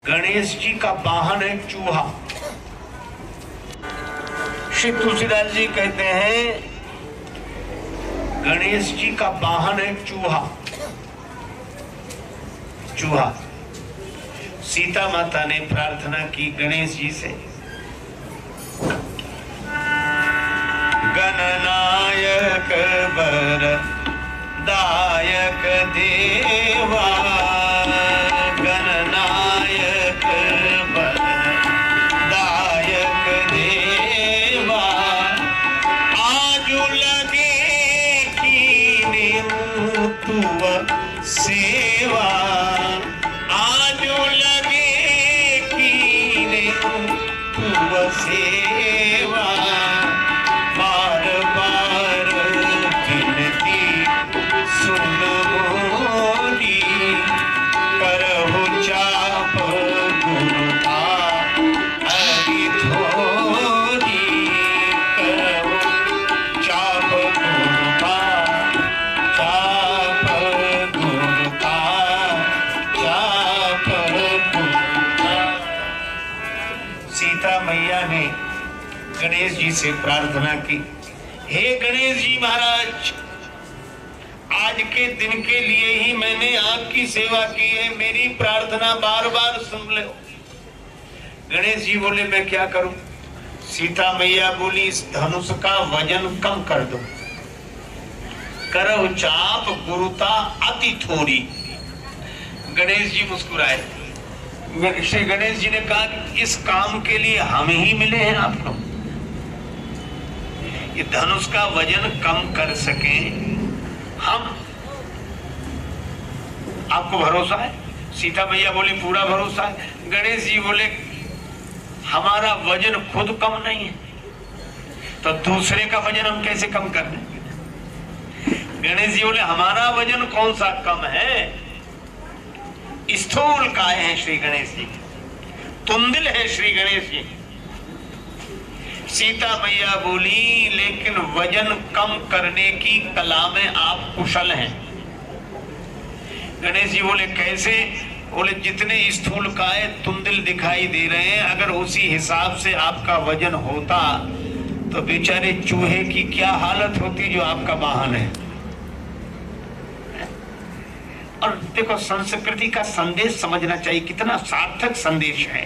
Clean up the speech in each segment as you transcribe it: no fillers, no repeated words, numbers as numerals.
गणेश जी का वाहन है चूहा। श्री तुलसीदास जी कहते हैं गणेश जी का वाहन है चूहा। चूहा। सीता माता ने प्रार्थना की गणेश जी से, गणनायक वर दायक देवा, गणनायक वर दायक देवा, आजु लगे कीने तुव सेवा, आजु लगे कीने तुव सेवा, बार बार विनती सुन मोरी, करहु चाप गुरुता अति थोरी, करहु चाप गुरुता, चाप गुरुता, चाप गुरुता। सीता मैया ने गणेश जी से प्रार्थना की, हे गणेश जी महाराज, आज के दिन के लिए ही मैंने आपकी सेवा की है, मेरी प्रार्थना बार बार सुन लो। गणेश जी बोले मैं क्या करूं? सीता मैया बोली इस धनुष का वजन कम कर दो, करो चाप गुरुता अति थोड़ी। गणेश जी मुस्कुराए। श्री गणेश जी ने कहा इस काम के लिए हम ही मिले हैं आपको, ये धनुष का वजन कम कर सके हम, आपको भरोसा है? सीता मैया बोली पूरा भरोसा है। गणेश जी बोले हमारा वजन खुद कम नहीं है तो दूसरे का वजन हम कैसे कम कर दें? गणेश जी बोले हमारा वजन कौन सा कम है, स्थूल काय है श्री गणेश जी, तुंदिल है श्री गणेश जी। सीता मैया बोली लेकिन वजन कम करने की कला में आप कुशल हैं। गणेश जी बोले कैसे? बोले जितने स्थूल काय तुंदिल दिखाई दे रहे हैं, अगर उसी हिसाब से आपका वजन होता तो बेचारे चूहे की क्या हालत होती जो आपका वाहन है। और देखो संस्कृति का संदेश समझना चाहिए, कितना सार्थक संदेश है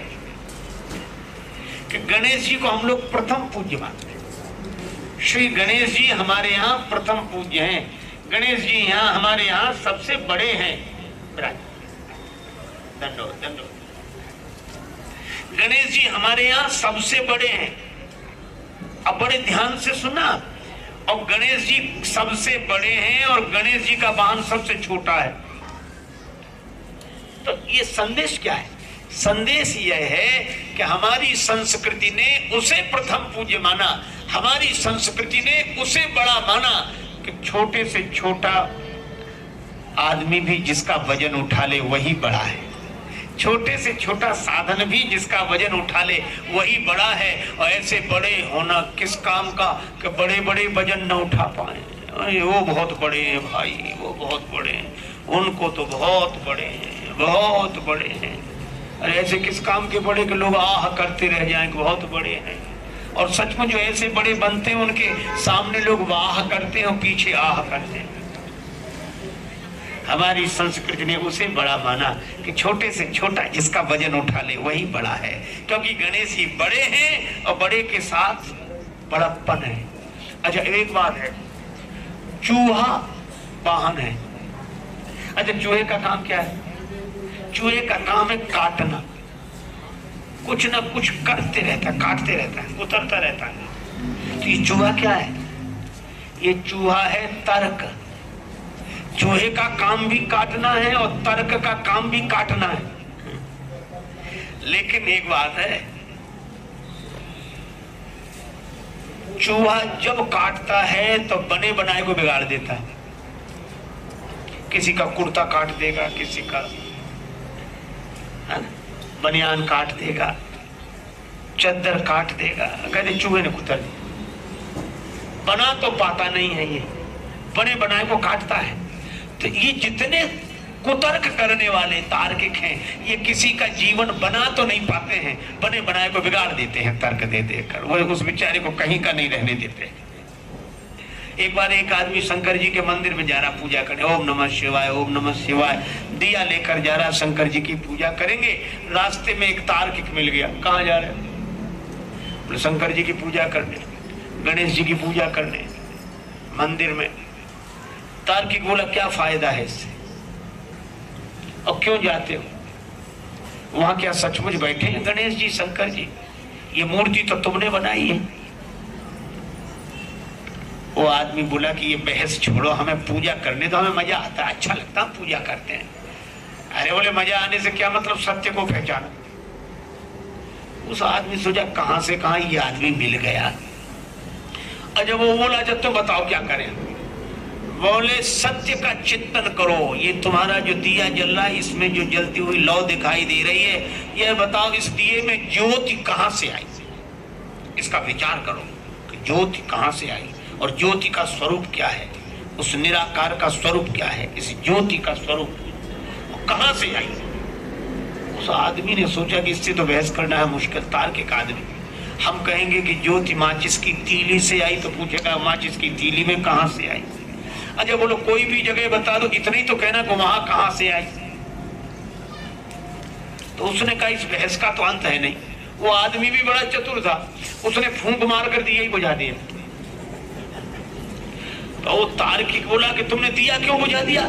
कि गणेश जी को हम लोग प्रथम पूज्य मानते हैं। श्री गणेश जी हमारे यहाँ प्रथम पूज्य हैं। गणेश जी यहाँ हमारे यहाँ सबसे बड़े हैं। दंडो दंडो। गणेश जी हमारे यहाँ सबसे बड़े हैं। अब बड़े ध्यान से सुना, और गणेश जी सबसे बड़े हैं और गणेश जी का वाहन सबसे छोटा है। तो ये संदेश क्या है? संदेश यह है कि हमारी संस्कृति ने उसे प्रथम पूज्य माना, हमारी संस्कृति ने उसे बड़ा माना कि छोटे से छोटा आदमी भी जिसका वजन उठा ले वही बड़ा है, छोटे से छोटा साधन भी जिसका वजन उठा ले वही बड़ा है। और ऐसे बड़े होना किस काम का कि बड़े बड़े वजन न उठा पाए, वो बहुत बड़े हैं भाई, वो बहुत बड़े हैं, उनको तो बहुत बड़े हैं, बहुत बड़े हैं। अरे ऐसे किस काम के बड़े के लोग आह करते रह जाएंगे, बहुत बड़े हैं। और सचमुच जो ऐसे बड़े बनते हैं उनके सामने लोग वाह करते हैं और पीछे आह करते हैं। हमारी संस्कृति ने उसे बड़ा माना कि छोटे से छोटा जिसका वजन उठा ले वही बड़ा है, क्योंकि गणेश जी बड़े हैं और बड़े के साथ बड़प्पन है। अच्छा एक बात है, चूहा वाहन है। अच्छा चूहे का काम क्या है? चूहे का काम है काटना, कुछ ना कुछ करते रहता है, काटते रहता है, उतरता रहता है। तो ये चूहा क्या है? ये चूहा है तर्क। चूहे का काम भी काटना है और तर्क का काम भी काटना है। लेकिन एक बात है, चूहा जब काटता है तो बने बनाए को बिगाड़ देता है। किसी का कुर्ता काट देगा, किसी का बनियान काट देगा, चद्दर काट देगा, कहते चूहे ने कुतर दिया। बना तो पाता नहीं है, ये बने बनाए को काटता है। तो ये जितने कुतर्क करने वाले तार्किक हैं, ये किसी का जीवन बना तो नहीं पाते हैं, बने बनाए को बिगाड़ देते हैं तर्क दे देकर, वो उस बेचारे को कहीं का नहीं रहने देते। एक बार एक आदमी शंकर जी के मंदिर में जा रहा पूजा करने, ओम नमः शिवाय ओम नमः शिवाय, दिया लेकर जा रहा शंकर जी की पूजा करेंगे। रास्ते में एक तार्किक मिल गया, कहाँ जा रहे हैं? बोले शंकर जी की पूजा करने, गणेश जी की पूजा करने मंदिर में। तार्किक बोला क्या फायदा है इससे, और क्यों जाते हो? वहां क्या सचमुच बैठे हैं गणेश जी शंकर जी? ये मूर्ति तो तुमने बनाई है। वो आदमी बोला कि ये बहस छोड़ो, हमें पूजा करने दो, हमें मजा आता है, अच्छा लगता है, पूजा करते हैं। अरे बोले मजा आने से क्या मतलब, सत्य को पहचानो। उस आदमी सोचा कहां से कहां ये आदमी मिल गया। और जब वो बोला जब तो बताओ क्या करें? बोले सत्य का चिंतन करो, ये तुम्हारा जो दिया जल रहा है इसमें जो जलती हुई लौ दिखाई दे रही है, यह बताओ इस दिए में ज्योति कहां से आई? इसका विचार करो कि ज्योति कहां से आई और ज्योति का स्वरूप क्या है, उस निराकार का स्वरूप क्या है, इस ज्योति का स्वरूप कहां से आई? उस आदमी ने सोचा कि इससे तो बहस करना है मुश्किल, तार्किक आदमी। हम कहेंगे कि ज्योति माचिस की तीली से आई, तो पूछेगा माचिस की तीली में कहां से आई? अच्छा बोलो कोई भी जगह बता दो, इतनी तो कहना कि वहां कहां से आई। तो उसने कहा इस बहस का तो अंत है नहीं। वो आदमी भी बड़ा चतुर था, उसने फूंक मार कर दिया ही बुझा दिया। तो वो तार्किक बोला कि तुमने दिया क्यों बुझा दिया?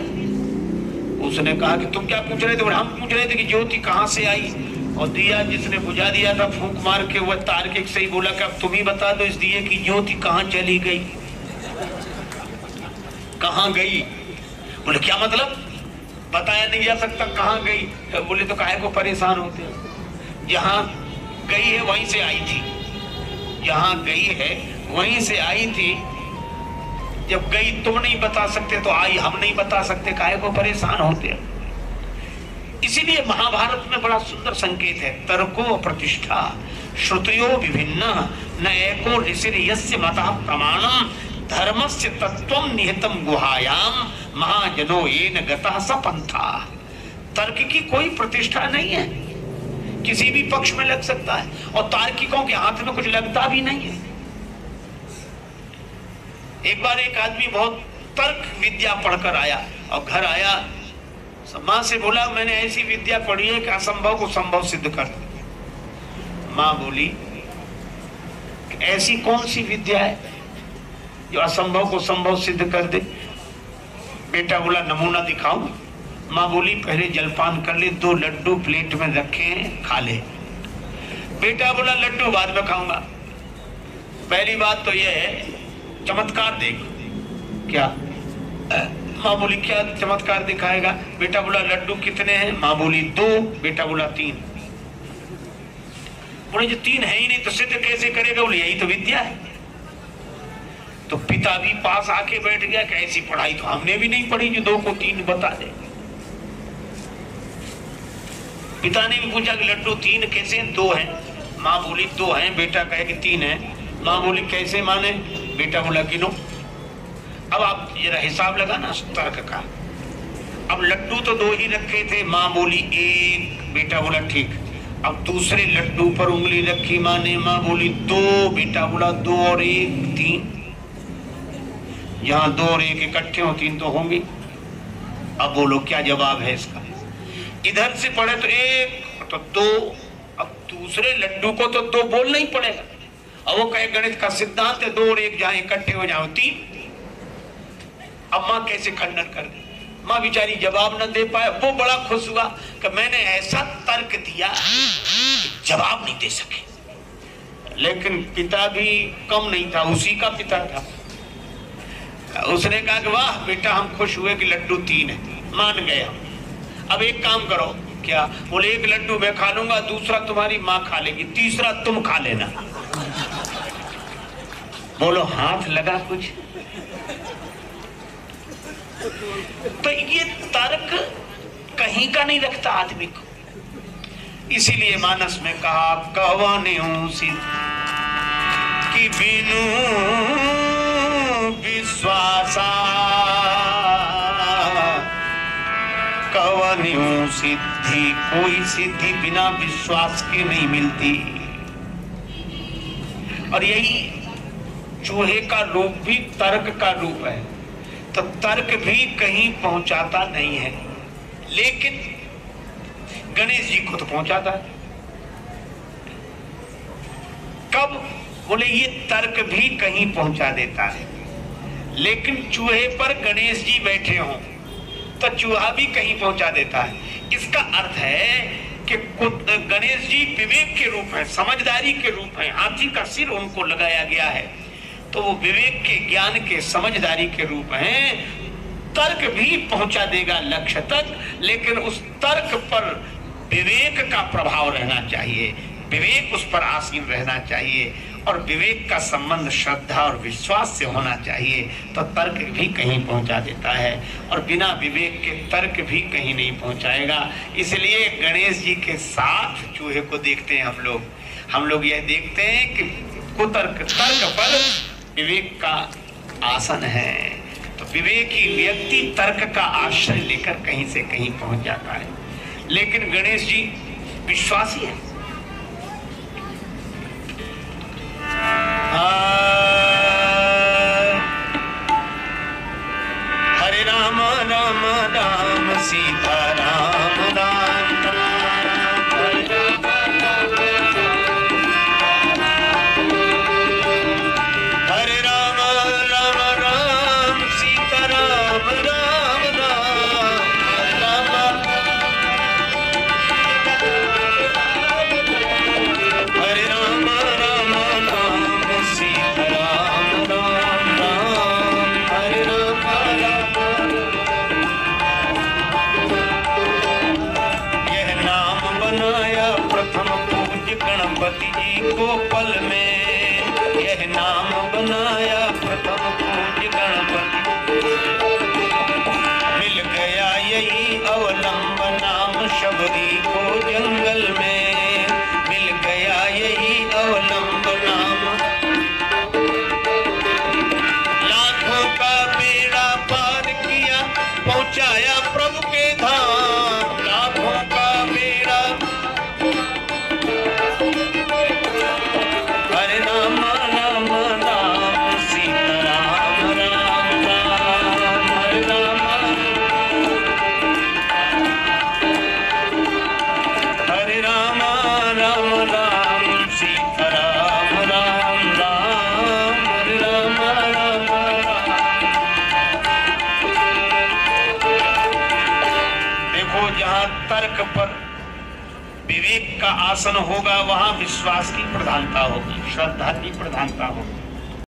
उसने कहा कि तुम क्या पूछ रहे थे? हम पूछ रहे थे कि ज्योति कहां से आई, और दिया जिसने बुझा दिया था फूंक मार के, वह तार्किक से ही बोला कि अब तुम ही बता दो इस दिए की ज्योति कहां चली गई, कहां गई? बोले क्या मतलब, बताया नहीं जा सकता कहां गई? बोले तो काहे को परेशान होते हैं, जहां गई है वहीं से आई थी, जहां गई है वहीं से आई थी। जब गई तुम नहीं बता सकते तो आई हम नहीं बता सकते, काहे को परेशान होते हैं? इसीलिए महाभारत में बड़ा सुंदर संकेत है, तर्को प्रतिष्ठा श्रुतियो विभिन्न न एको ऋषिर यस्य मतः प्रमाणम धर्मस्य तत्वम निहितम गुहायाम महाजनो येन गतः स पंथा। तर्क की कोई प्रतिष्ठा नहीं है, किसी भी पक्ष में लग सकता है, और तार्किकों के हाथ में कुछ लगता भी नहीं है। एक बार एक आदमी बहुत तर्क विद्या पढ़कर आया और घर आया, माँ से बोला मैंने ऐसी विद्या पढ़ी है कि असंभव को संभव सिद्ध कर। माँ बोली ऐसी कौन सी विद्या है जो असंभव को संभव सिद्ध कर दे? बेटा बोला नमूना दिखाऊं? माँ बोली पहले जलपान कर ले, 2 लड्डू प्लेट में रखे हैं, खा ले। बेटा बोला लड्डू बाद में खाऊंगा। पहली बात तो यह है चमत्कार देख। क्या? माँ बोली क्या चमत्कार दिखाएगा? बेटा बोला लड्डू कितने हैं? माँ बोली 2, बेटा बोला 3। बोले जो 3 है ही नहीं तो सिद्ध कैसे करेगा? बोले यही तो विद्या है। तो पिता भी पास आके बैठ गया कि ऐसी पढ़ाई तो हमने भी नहीं पढ़ी जो 2 को 3 बता दे। पिता ने भी पूछा कि लड्डू 3 कैसे हैं? 2 हैं। माँ बोली 2 हैं, बेटा कहे कि 3 है। माँ बोली कैसे माने? बेटा बोला गिनो। अब आप जरा हिसाब लगाना तर्क का। अब लड्डू तो 2 ही रखे थे, माँ बोली 1, बेटा बोला ठीक। अब दूसरे लड्डू पर उंगली रखी माँ ने, माँ बोली 2, बेटा बोला 2 और 1 3। जहां 2 और 1 इकट्ठे हो 3 तो होंगे। अब बोलो क्या जवाब है इसका? इधर से पढ़े तो 1 तो 2, अब दूसरे लड्डू को तो 2 बोलना ही पड़ेगा। अब वो कहे गणित का सिद्धांत है 2 और 1 जहां इकट्ठे हो जाओ 3। अब माँ कैसे खंडन कर दी? माँ बेचारी जवाब न दे पाए। वो बड़ा खुश हुआ कि मैंने ऐसा तर्क दिया जवाब नहीं दे सके। लेकिन पिता भी कम नहीं था, उसी का पिता था। उसने कहा कि वाह बेटा हम खुश हुए कि लड्डू 3 है, मान गए हम। अब एक काम करो। क्या? बोले 1 लड्डू मैं खा लूंगा, दूसरा तुम्हारी माँ खा लेगी, तीसरा तुम खा लेना। बोलो हाथ लगा कुछ? तो ये तर्क कहीं का नहीं रखता आदमी को। इसीलिए मानस में कहा कहवाने कि बिनु विश्वासा भवनियों सिद्धि, कोई सिद्धि बिना विश्वास के नहीं मिलती। और यही चूहे का रूप भी तर्क का रूप है, तो तर्क भी कहीं पहुंचाता नहीं है, लेकिन गणेश जी को तो पहुंचाता है। कब? बोले ये तर्क भी कहीं पहुंचा देता है, लेकिन चूहे पर गणेश जी बैठे हों तो चूहा भी कहीं पहुंचा देता है। इसका अर्थ है कि गणेश जी विवेक के रूप है, समझदारी के रूप है। हाथी का सिर उनको लगाया गया है, तो वो विवेक के, ज्ञान के, समझदारी के रूप हैं। तर्क भी पहुंचा देगा लक्ष्य तक, लेकिन उस तर्क पर विवेक का प्रभाव रहना चाहिए, विवेक उस पर आसीन रहना चाहिए, और विवेक का संबंध श्रद्धा और विश्वास से होना चाहिए। तो तर्क भी कहीं पहुंचा देता है, और बिना विवेक के तर्क भी कहीं नहीं पहुंचाएगा। इसलिए गणेश जी के साथ चूहे को देखते हैं हम लोग यह देखते हैं कि कुतर्क तर्क पर विवेक का आसन है। तो विवेकी व्यक्ति तर्क का आश्रय लेकर कहीं से कहीं पहुंच जाता है, लेकिन गणेश जी विश्वासी है। हरे राम राम राम सीता राम राम राम, हरे राम राम राम सीता राम राम राम, हरे राम राम राम सीता राम राम राम, हरे राम राम। यह नाम बनाया प्रथम पूज्य गणपति जी को पल में, यह नाम बनाया प्रथम पूज्य गणपति, मिल गया यही अवलंब नाम शबरी को जंगल में, मिल गया यही अवलंब नाम। लाखों का बेड़ा पार किया, पहुंचाया प्रभु के धाम, लाखों का बेड़ा। हरे राम राम राम सीता राम राम राम, हरे राम, हरे राम राम राम सीता राम राम राम, हरे राम राम राम। देखो, जहाँ तर्क पर विवेक का आसन होगा, वहां विश्वास की प्रधानता होगी, श्रद्धा की प्रधानता होगी।